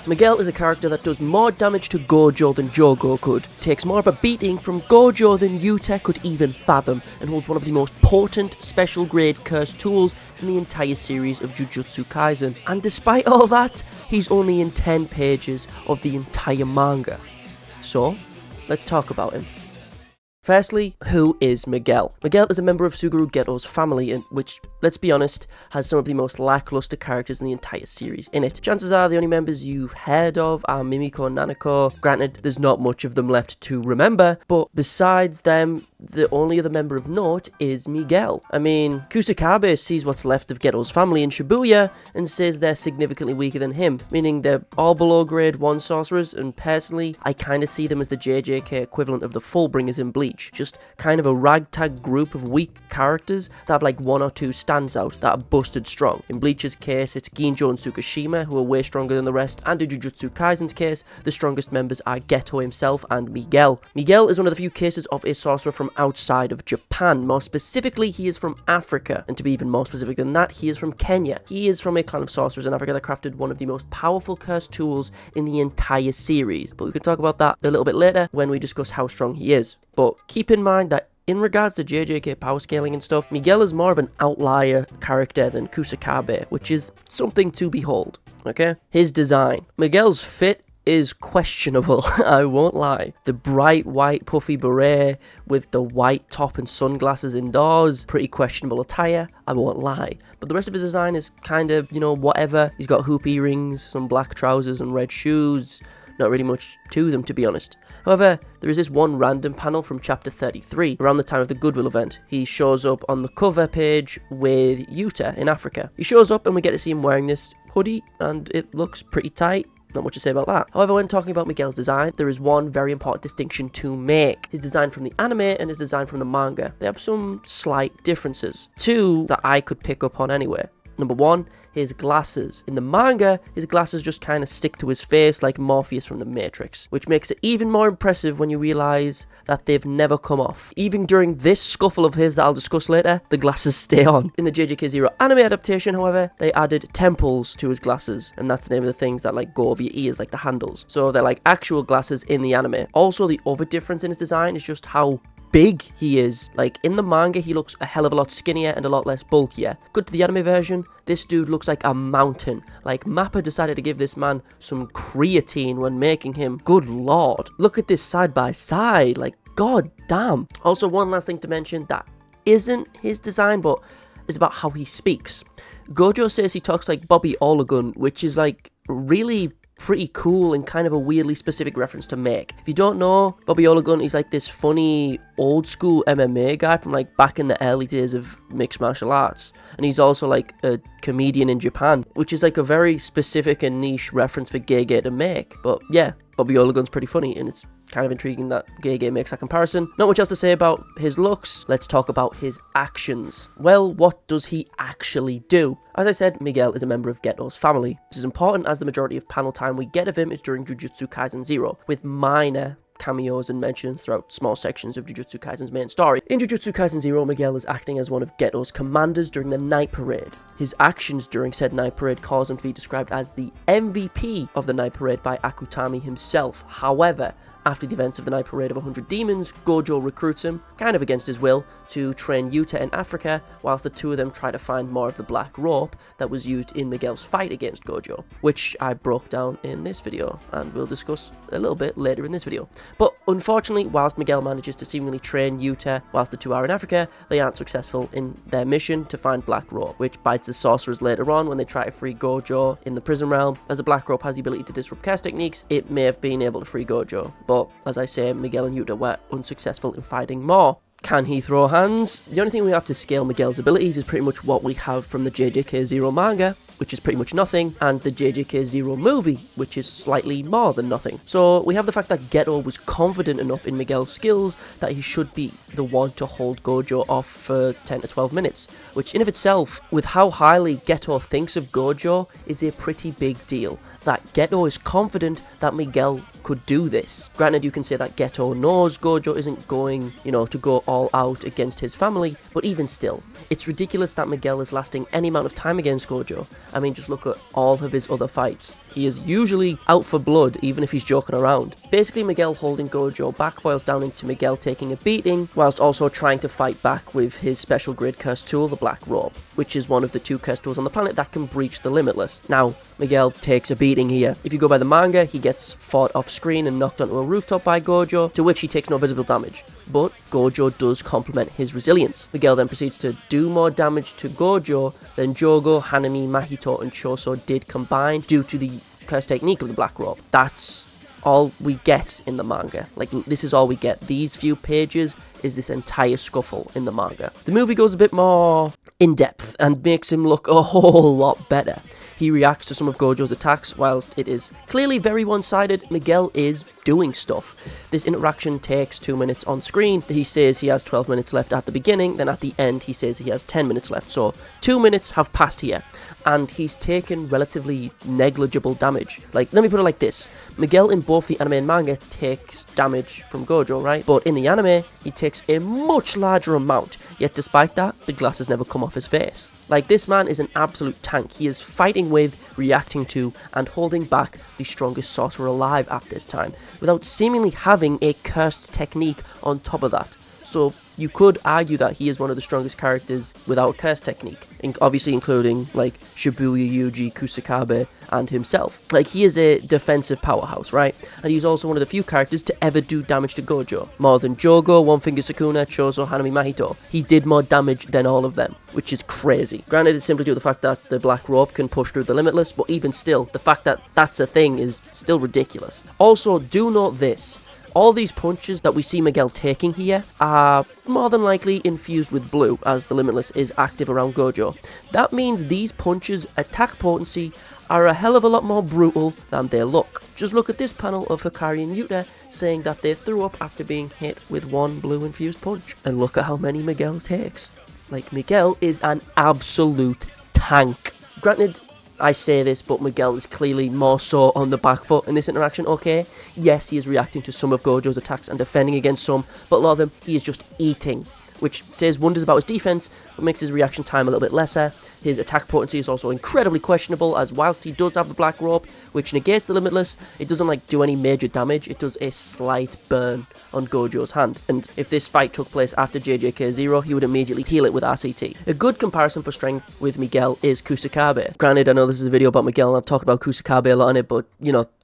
Miguel is a character that does more damage to Gojo than Jogo could, takes more of a beating from Gojo than Yuta could even fathom, and holds one of the most potent special grade curse tools in the entire series of Jujutsu Kaisen. And despite all that, he's only in 10 pages of the entire manga. So, let's talk about him. Firstly, who is Miguel? Miguel is a member of Suguru Geto's family, which, let's be honest, has some of the most lackluster characters in the entire series in it. Chances are the only members you've heard of are Mimiko and Nanako. Granted, there's not much of them left to remember, but besides them, the only other member of note is Miguel. I mean, Kusakabe sees what's left of Geto's family in Shibuya and says they're significantly weaker than him, meaning they're all below grade 1 sorcerers, and personally, I kinda see them as the JJK equivalent of the Fullbringers in Bleach. Just kind of a ragtag group of weak characters that have like 1 or 2 standout that are busted strong. In Bleach's case, it's Ginjo and Tsukishima, who are way stronger than the rest, and in Jujutsu Kaisen's case, the strongest members are Geto himself and Miguel. Miguel is one of the few cases of a sorcerer from outside of Japan. More specifically, he is from Africa, and to be even more specific than that, he is from Kenya. He is from a clan of sorcerers in Africa that crafted one of the most powerful curse tools in the entire series, but we can talk about that a little bit later when we discuss how strong he is. But keep in mind that in regards to JJK power scaling and stuff, Miguel is more of an outlier character than Kusakabe, which is something to behold, okay? His design. Miguel's fit is questionable, I won't lie. The bright white puffy beret with the white top and sunglasses indoors, pretty questionable attire, I won't lie. But the rest of his design is kind of, you know, whatever. He's got hoop earrings, some black trousers and red shoes. Not really much to them, to be honest. However, there is this one random panel from chapter 33, around the time of the Goodwill event. He shows up on the cover page with Yuta in Africa. He shows up and we get to see him wearing this hoodie, and it looks pretty tight. Not much to say about that. However, when talking about Miguel's design, there is one very important distinction to make. His design from the anime and his design from the manga. They have some slight differences. 2 that I could pick up on anyway. Number 1, his glasses. In the manga, his glasses just kind of stick to his face like Morpheus from the Matrix, which makes it even more impressive when you realise that they've never come off. Even during this scuffle of his that I'll discuss later, the glasses stay on. In the JJK Zero anime adaptation, however, they added temples to his glasses, and that's the name of the things that like go over your ears, like the handles. So they're like actual glasses in the anime. Also, the other difference in his design is just how big he is. Like in the manga, he looks a hell of a lot skinnier and a lot less bulkier. Good to the anime version, this dude looks like a mountain. Like Mappa decided to give this man some creatine when making him. Good lord. Look at this side by side, like god damn. Also, one last thing to mention that isn't his design, but is about how he speaks. Gojo says he talks like Bobby Olagun, which is like really pretty cool and kind of a weirdly specific reference to make. If you don't know, Bobby Olagun is like this funny old school MMA guy from like back in the early days of mixed martial arts, and he's also like a comedian in Japan, which is like a very specific and niche reference for Gege to make. But yeah, Bobby Olagun's pretty funny, and it's kind of intriguing that Gege makes that comparison. Not much else to say about his looks. Let's talk about his actions. Well, what does he actually do? As I said, Miguel is a member of Geto's family. This is important as the majority of panel time we get of him is during Jujutsu Kaisen Zero, with minor cameos and mentions throughout small sections of Jujutsu Kaisen's main story. In Jujutsu Kaisen Zero, Miguel is acting as one of Geto's commanders during the night parade. His actions during said night parade cause him to be described as the MVP of the night parade by Akutami himself. However, after the events of the night parade of 100 demons, Gojo recruits him, kind of against his will, to train Yuta in Africa, whilst the two of them try to find more of the black rope that was used in Miguel's fight against Gojo, which I broke down in this video, and we'll discuss a little bit later in this video. But unfortunately, whilst Miguel manages to seemingly train Yuta whilst the two are in Africa, they aren't successful in their mission to find black rope, which bites the sorcerers later on when they try to free Gojo in the prison realm. As the black rope has the ability to disrupt curse techniques, it may have been able to free Gojo, but as I say, Miguel and Yuta were unsuccessful in finding more. Can he throw hands? The only thing we have to scale Miguel's abilities is pretty much what we have from the JJK Zero manga, which is pretty much nothing, and the JJK Zero movie, which is slightly more than nothing. So we have the fact that Geto was confident enough in Miguel's skills that he should be the one to hold Gojo off for 10 to 12 minutes, which in of itself, with how highly Geto thinks of Gojo, is a pretty big deal. That Geto is confident that Miguel could do this. Granted, you can say that Geto knows Gojo isn't going, to go all out against his family, but even still, it's ridiculous that Miguel is lasting any amount of time against Gojo. I mean, just look at all of his other fights. He is usually out for blood, even if he's joking around. Basically, Miguel holding Gojo back boils down into Miguel taking a beating, whilst also trying to fight back with his special grade curse tool, the Black Robe, which is one of the 2 curse tools on the planet that can breach the Limitless. Now, Miguel takes a beating here. If you go by the manga, he gets fought off screen and knocked onto a rooftop by Gojo, to which he takes no visible damage. But Gojo does complement his resilience. Miguel then proceeds to do more damage to Gojo than Jogo, Hanami, Mahito and Choso did combined due to the curse technique of the Black Robe. That's all we get in the manga. Like, this is all we get. These few pages is this entire scuffle in the manga. The movie goes a bit more in-depth and makes him look a whole lot better. He reacts to some of Gojo's attacks. Whilst it is clearly very one-sided, Miguel is doing stuff. This interaction takes 2 minutes on screen. He says he has 12 minutes left at the beginning, then at the end he says he has 10 minutes left. So 2 minutes have passed here, and he's taken relatively negligible damage. Like, let me put it like this. Miguel in both the anime and manga takes damage from Gojo, right? But in the anime, he takes a much larger amount. Yet despite that, the glasses never come off his face. Like, this man is an absolute tank. He is fighting with, reacting to, and holding back the strongest sorcerer alive at this time, without seemingly having a cursed technique on top of that. So you could argue that he is one of the strongest characters without curse technique, obviously including like Shibuya, Yuji, Kusakabe, and himself. Like, he is a defensive powerhouse, right? And he's also one of the few characters to ever do damage to Gojo. More than Jogo, One Finger Sukuna, Choso, Hanami, Mahito. He did more damage than all of them, which is crazy. Granted, it's simply due to the fact that the Black Robe can push through the Limitless, but even still, the fact that that's a thing is still ridiculous. Also, do note this. All these punches that we see Miguel taking here are more than likely infused with blue, as the Limitless is active around Gojo. That means these punches' attack potency are a hell of a lot more brutal than they look. Just look at this panel of Hikari and Yuta saying that they threw up after being hit with one blue infused punch. And look at how many Miguel takes. Like, Miguel is an absolute tank. Granted, I say this, but Miguel is clearly more so on the back foot in this interaction, okay? Yes, he is reacting to some of Gojo's attacks and defending against some, but a lot of them he is just eating, which says wonders about his defense, but makes his reaction time a little bit lesser. His attack potency is also incredibly questionable, as whilst he does have the Black Robe, which negates the Limitless, it doesn't do any major damage. It does a slight burn on Gojo's hand. And if this fight took place after JJK 0, he would immediately heal it with RCT. A good comparison for strength with Miguel is Kusakabe. Granted, I know this is a video about Miguel and I've talked about Kusakabe a lot on it, but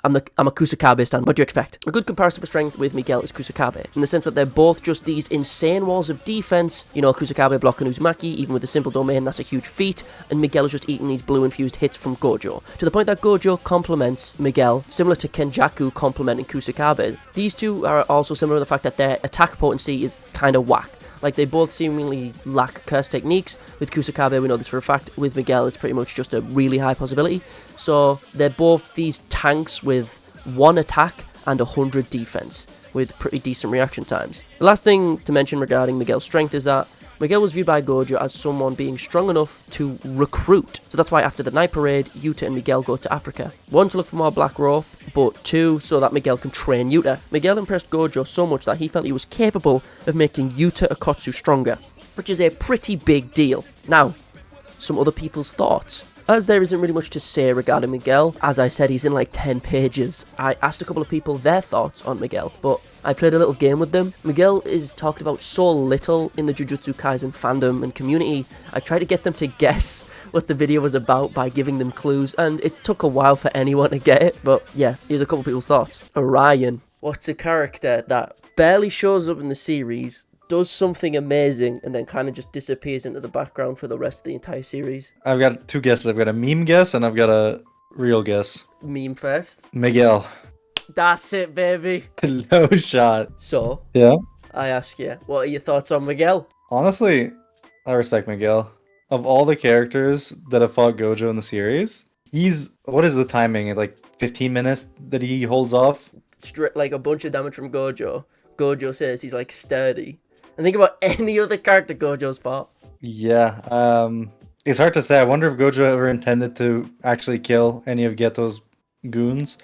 I'm a Kusakabe stan. What do you expect? A good comparison for strength with Miguel is Kusakabe, in the sense that they're both just these insane walls of defense. Kusakabe blocking Uzumaki, even with a simple domain, that's a huge feat, and Miguel is just eating these blue-infused hits from Gojo, to the point that Gojo complements Miguel, similar to Kenjaku complementing Kusakabe. These two are also similar in the fact that their attack potency is kind of whack. Like, they both seemingly lack curse techniques. With Kusakabe, we know this for a fact. With Miguel, it's pretty much just a really high possibility. So they're both these tanks with 1 attack and 100 defense, with pretty decent reaction times. The last thing to mention regarding Miguel's strength is that Miguel was viewed by Gojo as someone being strong enough to recruit. So that's why after the night parade, Yuta and Miguel go to Africa. 1, to look for more Black Robe, but 2, so that Miguel can train Yuta. Miguel impressed Gojo so much that he felt he was capable of making Yuta Okkotsu stronger, which is a pretty big deal. Now, some other people's thoughts. As there isn't really much to say regarding Miguel, as I said, he's in like 10 pages. I asked a couple of people their thoughts on Miguel, but I played a little game with them. Miguel is talked about so little in the Jujutsu Kaisen fandom and community. I tried to get them to guess what the video was about by giving them clues, and it took a while for anyone to get it, but yeah, here's a couple of people's thoughts. Orion. What's a character that barely shows up in the series, does something amazing, and then kind of just disappears into the background for the rest of the entire series? I've got 2 guesses. I've got a meme guess and I've got a real guess. Meme first. Miguel. That's it, baby. No shot. So, yeah, I ask you, what are your thoughts on Miguel? Honestly, I respect Miguel. Of all the characters that have fought Gojo in the series, what is the timing? Like 15 minutes that he holds off? Like a bunch of damage from Gojo. Gojo says he's like sturdy. And think about any other character Gojo's fought. Yeah, it's hard to say. I wonder if Gojo ever intended to actually kill any of Geto's goons.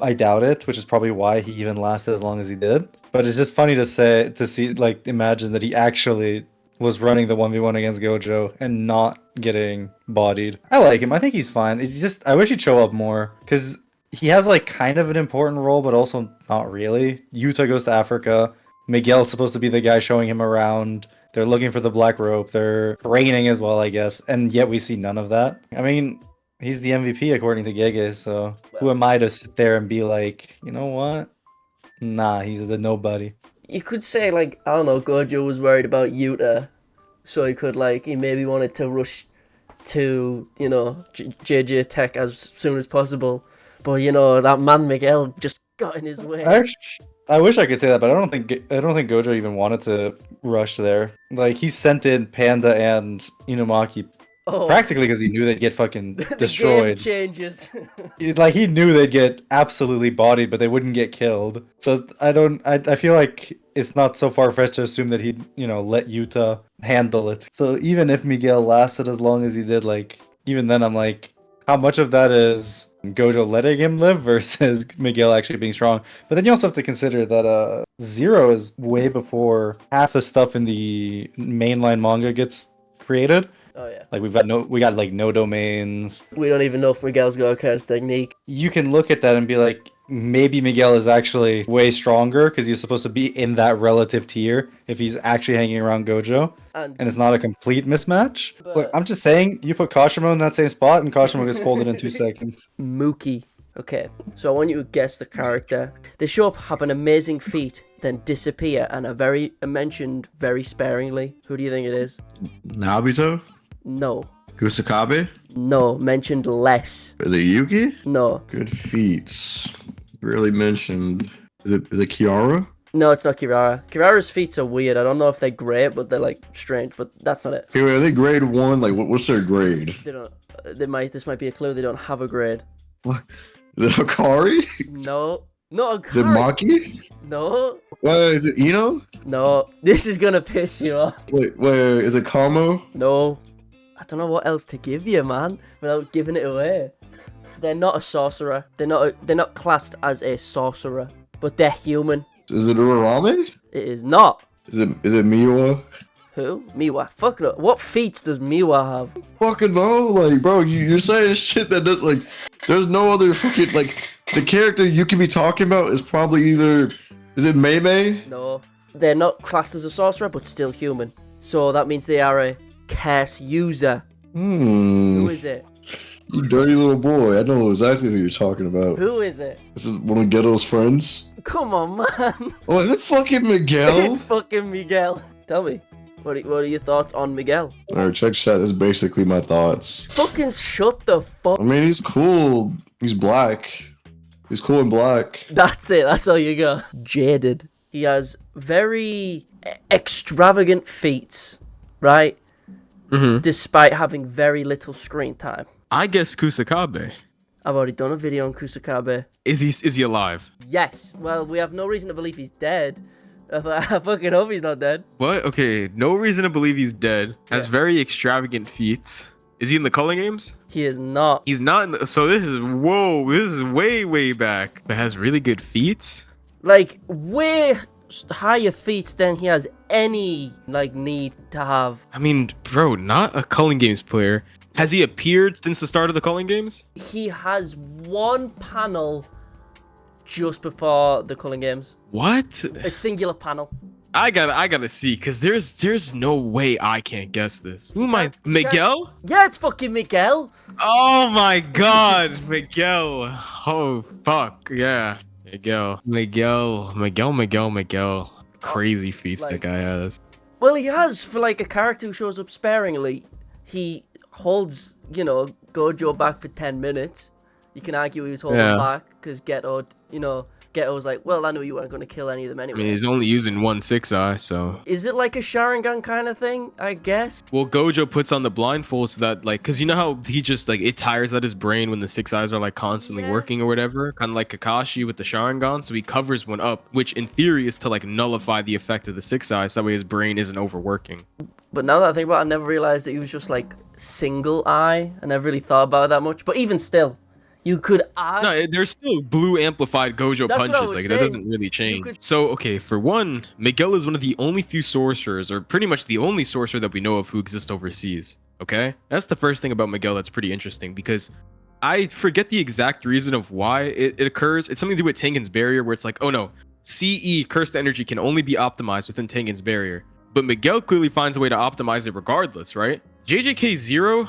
I doubt it, which is probably why he even lasted as long as he did. But it's just funny to see, like, imagine that he actually was running the 1v1 against Gojo and not getting bodied. I like him. I think he's fine. It's just, I wish he'd show up more, because he has, like, kind of an important role, but also not really. Yuta goes to Africa. Miguel's supposed to be the guy showing him around. They're looking for the black rope. They're training as well, I guess. And yet we see none of that. I mean, he's the MVP according to Gege, so who am I to sit there and be like, you know what? Nah, he's the nobody. You could say, like, I don't know, Gojo was worried about Yuta, so he could, like, he maybe wanted to rush to, you know, JJK as soon as possible. But, you know, that man Miguel just got in his way. I wish I could say that, but I don't think Gojo even wanted to rush there. Like, he sent in Panda and Inumaki practically because he knew they'd get fucking destroyed. The game changes. Like, he knew they'd get absolutely bodied, but they wouldn't get killed. So I feel like it's not so far-fetched to assume that he'd, you know, let Yuta handle it. So even if Miguel lasted as long as he did, like, even then I'm like, how much of that is Gojo letting him live versus Miguel actually being strong? But then you also have to consider that Zero is way before half the stuff in the mainline manga gets created. Oh yeah. Like we got like no domains. We don't even know if Miguel's got a curse technique. You can look at that and be like, maybe Miguel is actually way stronger because he's supposed to be in that relative tier if he's actually hanging around Gojo. And it's not a complete mismatch. But... Look, I'm just saying, you put Kashimo in that same spot and Kashimo gets folded in 2 seconds. Mookie. Okay, so I want you to guess the character. They show up, have an amazing feat, then disappear, and are mentioned very sparingly. Who do you think it is? Nabito? No. Kusakabe? No, mentioned less. Is it Yuki? No. Good feats. Really mentioned. Is it Kiara? No, it's not Kirara. Kirara's feats are weird. I don't know if they're great, but they're like strange. But that's not it. Okay, wait, are they grade 1? Like, what's their grade? They don't. This might be a clue. They don't have a grade. What? Is it Hikari? No. Not Hikari. Is it Maki? No. Is it Ino? No. This is gonna piss you off. Wait, is it Kamo? No. I don't know what else to give you, man, without giving it away. They're not a sorcerer. They're not classed as a sorcerer, but they're human. Is it Urarame? It is not. Is it Miwa? Who? Miwa. Fuck no. What feats does Miwa have? Fucking no, like, bro, you're saying shit that does, like, there's no other fucking, like, the character you could be talking about is probably either, is it Mei? No. They're not classed as a sorcerer, but still human. So that means they are a curse user. Who is it? You dirty little boy. I know exactly who you're talking about. Who is it? This is one of Ghetto's friends. Come on, man. Oh, is it fucking Miguel? It's fucking Miguel. Tell me, what are your thoughts on Miguel? Alright, check chat. This is basically my thoughts. Fucking shut the fuck. I mean, he's cool. He's black. He's cool and black. That's it. That's all you got. Jaded. He has very extravagant feats, right? Despite having very little screen time. I guess Kusakabe. I've already done a video on Kusakabe. Is he alive? Yes. Well, we have no reason to believe he's dead. I fucking hope he's not dead. What? Okay, no reason to believe he's dead. Has very extravagant feats. Is he in the Culling Games? He is not. He's not in the, so this is way back. But has really good feats? Like, way higher feats than he has any, like, need to have. I mean, bro, not a Culling Games player. Has he appeared since the start of the Culling Games? He has one panel just before the Culling Games. What? A singular panel. I gotta see, cause there's no way I can't guess this. Who am I? Miguel? Yeah, it's fucking Miguel. Oh my god, Miguel. Oh fuck, yeah. Miguel. Crazy feats that guy has. Well, he has, for like a character who shows up sparingly. He holds, you know, Gojo back for 10 minutes. You can argue he was holding back because Ghetto's like, well, I knew you weren't going to kill any of them anyway. I mean, he's only using one 6-eye, so... Is it like a Sharingan kind of thing, I guess? Well, Gojo puts on the blindfold so that, like... Because you know how he just, like, it tires at his brain when the 6 eyes are, like, constantly working or whatever? Kind of like Kakashi with the Sharingan, so he covers one up, which in theory is to, like, nullify the effect of the 6 eyes, so that way his brain isn't overworking. But now that I think about it, I never realized that he was just, like, single eye. I never really thought about it that much. But even still, You could add. No, there's still blue amplified Gojo That's what I punches. was Like saying. that doesn't really change. could- So okay, for one, Miguel is one of the only few sorcerers, or pretty much the only sorcerer that we know of who exists overseas. Okay, that's the first thing about Miguel that's pretty interesting because I forget the exact reason of why it occurs. It's something to do with Tengen's barrier, where it's like, oh no, CE cursed energy can only be optimized within Tengen's barrier, but Miguel clearly finds a way to optimize it regardless, right? JJK 0,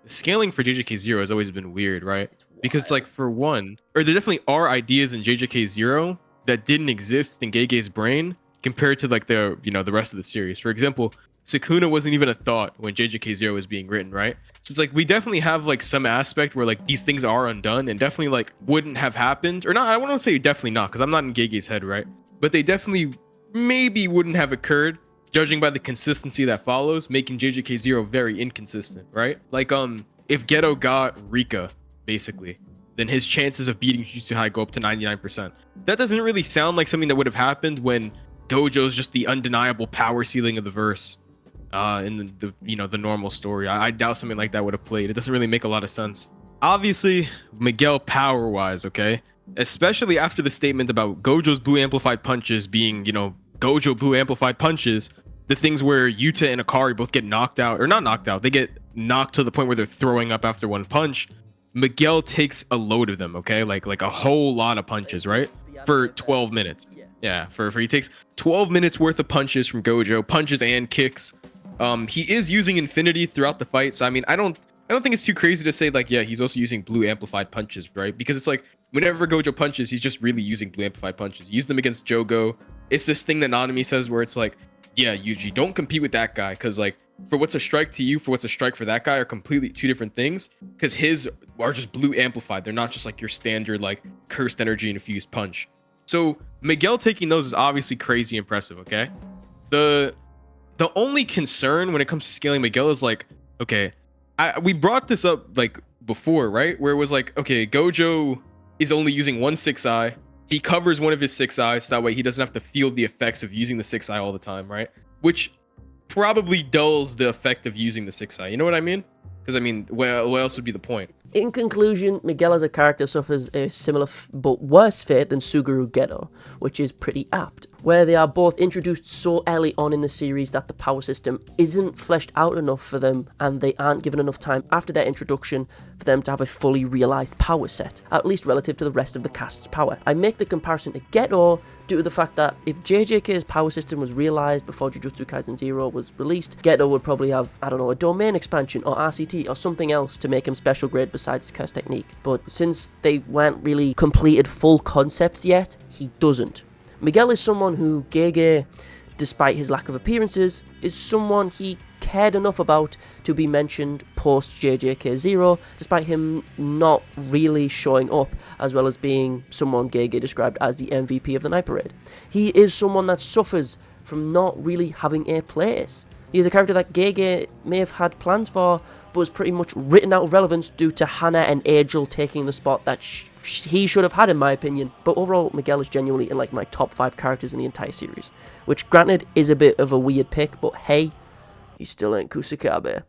the scaling for JJK 0 has always been weird, right? Because like for one, or there definitely are ideas in JJK 0 that didn't exist in Gege's brain compared to like the the rest of the series. For example, Sukuna wasn't even a thought when JJK 0 was being written, right? So it's like we definitely have like some aspect where like these things are undone and definitely like wouldn't have happened, or not. I want to say definitely not because I'm not in Gege's head, right? But they definitely maybe wouldn't have occurred, judging by the consistency that follows, making JJK 0 very inconsistent, right? Like if Geto got Rika, basically, then his chances of beating Jujutsu High go up to 99%. That doesn't really sound like something that would have happened when Gojo's just the undeniable power ceiling of the verse in the normal story. I doubt something like that would have played. It doesn't really make a lot of sense. Obviously, Miguel power-wise, okay? Especially after the statement about Gojo's blue amplified punches being, Gojo blue amplified punches, the things where Yuta and Akari both get knocked out, or not knocked out, they get knocked to the point where they're throwing up after one punch. Miguel takes a load of them, okay? Like a whole lot of punches, right? For 12 minutes. Yeah, for he takes 12 minutes worth of punches from Gojo, punches and kicks. He is using Infinity throughout the fight, so I mean, I don't think it's too crazy to say like, yeah, he's also using blue amplified punches, right? Because it's like whenever Gojo punches, he's just really using blue amplified punches. He used them against Jogo. It's this thing that Hanami says where it's like, yeah, Yuji, don't compete with that guy, because like for what's a strike to you, for what's a strike for that guy are completely two different things, because his are just blue amplified. They're not just like your standard like cursed energy infused punch. So Miguel taking those is obviously crazy impressive, okay? The only concern when it comes to scaling Miguel is like, okay, we brought this up like before, right? Where it was like, okay, Gojo is only using one 6-eye. He covers one of his 6-eyes, so that way he doesn't have to feel the effects of using the 6-eye all the time, right? Which probably dulls the effect of using the 6-eye. You know what I mean? Because I mean, what else would be the point? In conclusion, Miguel as a character suffers a similar but worse fate than Suguru Geto, which is pretty apt, where they are both introduced so early on in the series that the power system isn't fleshed out enough for them, and they aren't given enough time after their introduction for them to have a fully realised power set, at least relative to the rest of the cast's power. I make the comparison to Geto due to the fact that if JJK's power system was realised before Jujutsu Kaisen 0 was released, Geto would probably have, I don't know, a domain expansion or RCT or something else to make him special grade besides his curse technique. But since they weren't really completed full concepts yet, he doesn't. Miguel is someone who Gege, despite his lack of appearances, is someone he cared enough about to be mentioned post JJK 0, despite him not really showing up, as well as being someone Gege described as the MVP of the Night Parade. He is someone that suffers from not really having a place. He is a character that Gege may have had plans for, but was pretty much written out of relevance due to Hana and Angel taking the spot that he should have had, in my opinion. But overall, Miguel is genuinely in like my top 5 characters in the entire series, which granted is a bit of a weird pick, but hey, he still ain't Kusakabe.